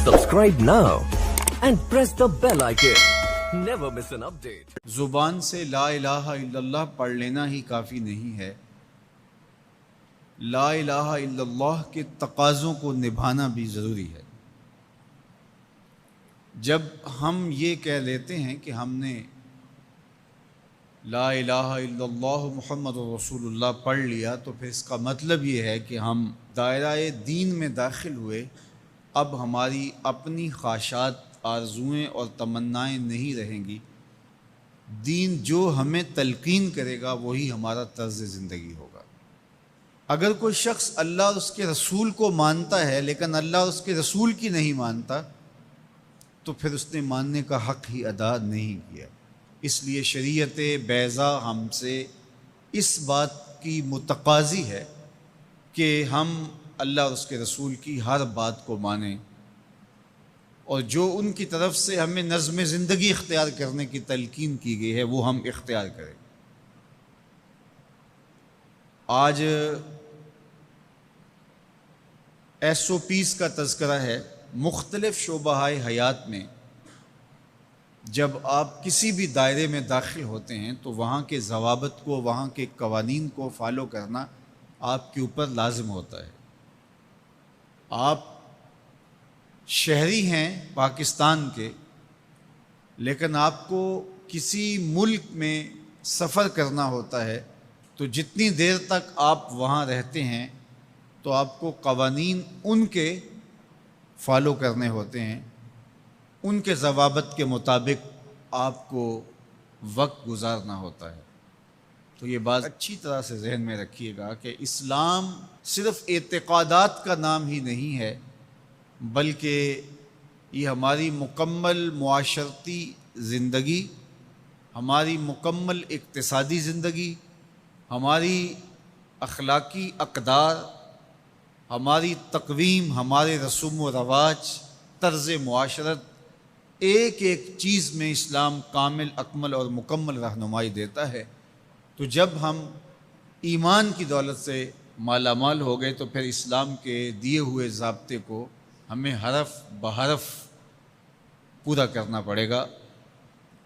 Subscribe now and press the bell icon. Never miss an update. زبان سے لا الہ الا اللہ پڑھ لینا ہی کافی نہیں ہے، لا الہ الا اللہ کے تقاضوں کو نبھانا بھی ضروری ہے۔ جب ہم یہ کہہ لیتے ہیں کہ ہم نے لا الہ الا اللہ محمد رسول اللہ پڑھ لیا، تو پھر اس کا مطلب یہ ہے کہ ہم دائرہ دین میں داخل ہوئے، اب ہماری اپنی خواہشات، آرزوئیں اور تمنائیں نہیں رہیں گی، دین جو ہمیں تلقین کرے گا وہی ہمارا طرز زندگی ہوگا۔ اگر کوئی شخص اللہ اور اس کے رسول کو مانتا ہے لیکن اللہ اور اس کے رسول کی نہیں مانتا، تو پھر اس نے ماننے کا حق ہی ادا نہیں کیا۔ اس لیے شریعت بیضاء ہم سے اس بات کی متقاضی ہے کہ ہم اللہ اور اس کے رسول کی ہر بات کو مانیں، اور جو ان کی طرف سے ہمیں نظم زندگی اختیار کرنے کی تلقین کی گئی ہے وہ ہم اختیار کریں۔ آج SOPs کا تذکرہ ہے۔ مختلف شعبہ حیات میں جب آپ کسی بھی دائرے میں داخل ہوتے ہیں تو وہاں کے ضوابط کو، وہاں کے قوانین کو فالو کرنا آپ کے اوپر لازم ہوتا ہے۔ آپ شہری ہیں پاکستان کے، لیکن آپ کو کسی ملک میں سفر کرنا ہوتا ہے، تو جتنی دیر تک آپ وہاں رہتے ہیں تو آپ کو قوانین ان کے فالو کرنے ہوتے ہیں، ان کے ضوابط کے مطابق آپ کو وقت گزارنا ہوتا ہے۔ تو یہ بات اچھی طرح سے ذہن میں رکھیے گا کہ اسلام صرف اعتقادات کا نام ہی نہیں ہے، بلکہ یہ ہماری مکمل معاشرتی زندگی، ہماری مکمل اقتصادی زندگی، ہماری اخلاقی اقدار، ہماری تقویم، ہمارے رسوم و رواج، طرز معاشرت، ایک ایک چیز میں اسلام کامل، اکمل اور مکمل رہنمائی دیتا ہے۔ تو جب ہم ایمان کی دولت سے مالا مال ہو گئے تو پھر اسلام کے دیے ہوئے ضابطے کو ہمیں حرف بحرف پورا کرنا پڑے گا۔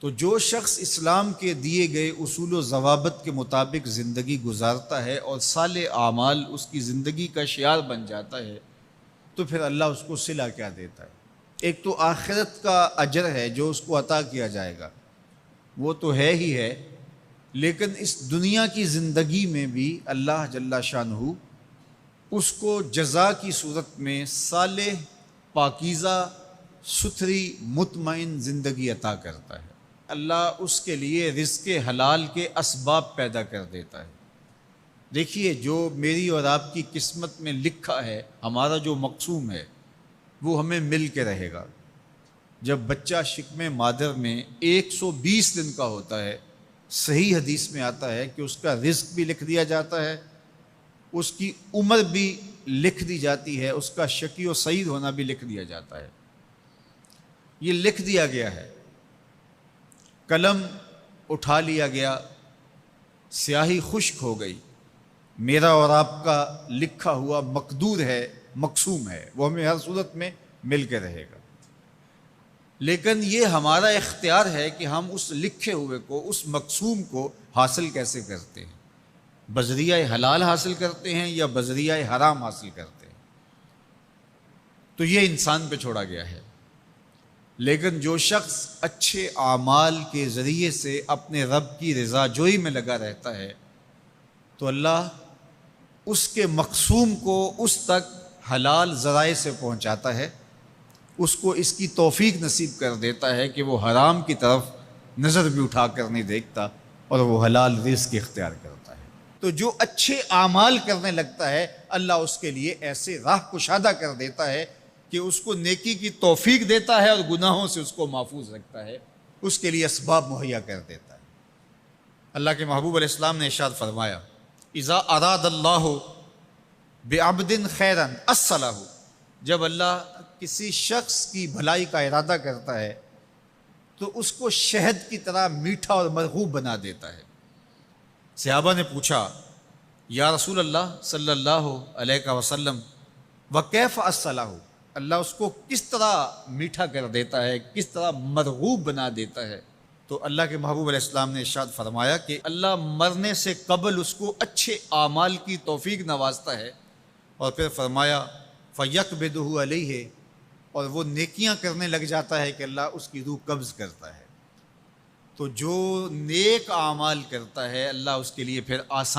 تو جو شخص اسلام کے دیے گئے اصول و ضوابط کے مطابق زندگی گزارتا ہے اور صالح اعمال اس کی زندگی کا شعار بن جاتا ہے، تو پھر اللہ اس کو صلہ کیا دیتا ہے؟ ایک تو آخرت کا اجر ہے جو اس کو عطا کیا جائے گا، وہ تو ہے ہی ہے، لیکن اس دنیا کی زندگی میں بھی اللہ جل شانہ اس کو جزا کی صورت میں صالح، پاکیزہ، ستھری، مطمئن زندگی عطا کرتا ہے۔ اللہ اس کے لیے رزق حلال کے اسباب پیدا کر دیتا ہے۔ دیکھیے، جو میری اور آپ کی قسمت میں لکھا ہے، ہمارا جو مقسوم ہے، وہ ہمیں مل کے رہے گا۔ جب بچہ شکم مادر میں 120 دن کا ہوتا ہے، صحیح حدیث میں آتا ہے کہ اس کا رزق بھی لکھ دیا جاتا ہے، اس کی عمر بھی لکھ دی جاتی ہے، اس کا شقی و سعید ہونا بھی لکھ دیا جاتا ہے۔ یہ لکھ دیا گیا ہے، قلم اٹھا لیا گیا، سیاہی خشک ہو گئی، میرا اور آپ کا لکھا ہوا مقدور ہے، مقسوم ہے، وہ ہمیں ہر صورت میں مل کے رہے گا۔ لیکن یہ ہمارا اختیار ہے کہ ہم اس لکھے ہوئے کو، اس مقسوم کو حاصل کیسے کرتے ہیں، بذریعہ حلال حاصل کرتے ہیں یا بذریعہ حرام حاصل کرتے ہیں، تو یہ انسان پہ چھوڑا گیا ہے۔ لیکن جو شخص اچھے اعمال کے ذریعے سے اپنے رب کی رضا جوئی میں لگا رہتا ہے، تو اللہ اس کے مقسوم کو اس تک حلال ذرائع سے پہنچاتا ہے، اس کو اس کی توفیق نصیب کر دیتا ہے کہ وہ حرام کی طرف نظر بھی اٹھا کر نہیں دیکھتا اور وہ حلال رزق اختیار کرتا ہے۔ تو جو اچھے اعمال کرنے لگتا ہے، اللہ اس کے لیے ایسے راہ کشادہ کر دیتا ہے کہ اس کو نیکی کی توفیق دیتا ہے اور گناہوں سے اس کو محفوظ رکھتا ہے، اس کے لیے اسباب مہیا کر دیتا ہے۔ اللہ کے محبوب علیہ السلام نے ارشاد فرمایا، اذا اراد اللہ بعبد خیرا اصلہ، جب اللہ کسی شخص کی بھلائی کا ارادہ کرتا ہے تو اس کو شہد کی طرح میٹھا اور مرغوب بنا دیتا ہے۔ صحابہ نے پوچھا، یا رسول اللہ صلی اللہ علیہ وسلم وکیف اصلہ، اللہ اس کو کس طرح میٹھا کر دیتا ہے، کس طرح مرغوب بنا دیتا ہے۔ تو اللہ کے محبوب علیہ السلام نے ارشاد فرمایا کہ اللہ مرنے سے قبل اس کو اچھے اعمال کی توفیق نوازتا ہے، اور پھر فرمایا فَيَقْبِضُهُ عَلَيْهِ، اور وہ نیکیاں کرنے لگ جاتا ہے کہ اللہ اس کی روح قبض کرتا ہے۔ تو جو نیک اعمال کرتا ہے اللہ اس کے لیے پھر آسان